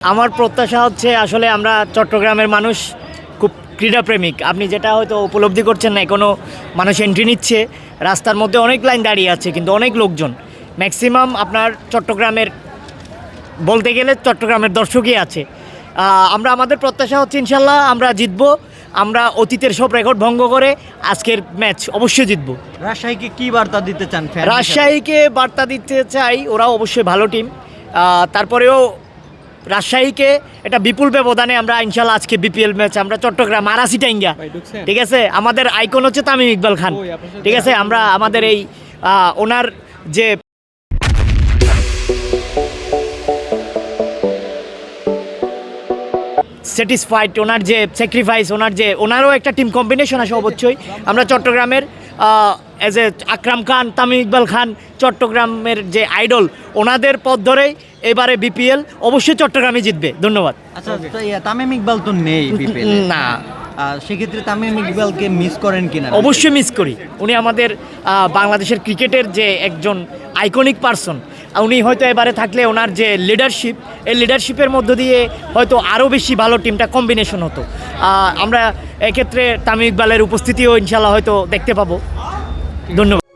আমার প্রত্যাশা হচ্ছে আসলে আমরা চট্টগ্রামের মানুষ খুব ক্রীড়াপ্রেমিক। আপনি যেটা হয়তো উপলব্ধি করছেন না, কোনো মানুষ এন্ট্রি নিচ্ছে, রাস্তার মধ্যে অনেক লাইন দাঁড়িয়ে আছে, কিন্তু অনেক লোকজন, ম্যাক্সিমাম আপনার চট্টগ্রামের বলতে গেলে চট্টগ্রামের দর্শকই আছে। আমরা আমাদের প্রত্যাশা হচ্ছে ইনশাল্লাহ আমরা জিতবো। আমরা অতীতের সব রেকর্ড ভঙ্গ করে আজকের ম্যাচ অবশ্যই জিতবো। রাজশাহীকে কি বার্তা দিতে চান? রাজশাহীকে বার্তা দিতে চাই, ওরাও অবশ্যই ভালো টিম। তারপরেও রাজশাহীকে এটা বিপুল ব্যবধানে আমরা ইনশাল্লাহ আজকে বিপিএল ম্যাচ আমরা চট্টগ্রাম আরাসি টাইঙ্গা, ঠিক আছে। আমাদের আইকন হচ্ছে তামিম ইকবাল খান, ঠিক আছে। আমরা আমাদের এই ওনার যে স্যাটিসফাইড, ওনার যে স্যাক্রিফাইস, ওনারও একটা টিম কম্বিনেশন আছে অবশ্যই। আমরা চট্টগ্রামের অ্যাজ এ আকরাম খান, তামিম ইকবাল খান, চট্টগ্রামের যে আইডল, ওনাদের পথ ধরেই এবারে বিপিএল অবশ্যই চট্টগ্রামে জিতবে। ধন্যবাদ। আচ্ছা, তামিম ইকবাল তো নেই বিপিএল না, সেক্ষেত্রে তামিম ইকবালকে মিস করেন কিনা? অবশ্যই মিস করি। উনি আমাদের বাংলাদেশের ক্রিকেটের যে একজন আইকনিক পারসন। উনি হয়তো এবারে থাকলে ওনার যে লিডারশিপ, এই লিডারশিপের মধ্য দিয়ে হয়তো আরও বেশি ভালো টিমটা কম্বিনেশন হতো। আমরা এক্ষেত্রে তামিম ইকবালের উপস্থিতিও ইনশাল্লাহ হয়তো দেখতে পাবো। ধন্যবাদ।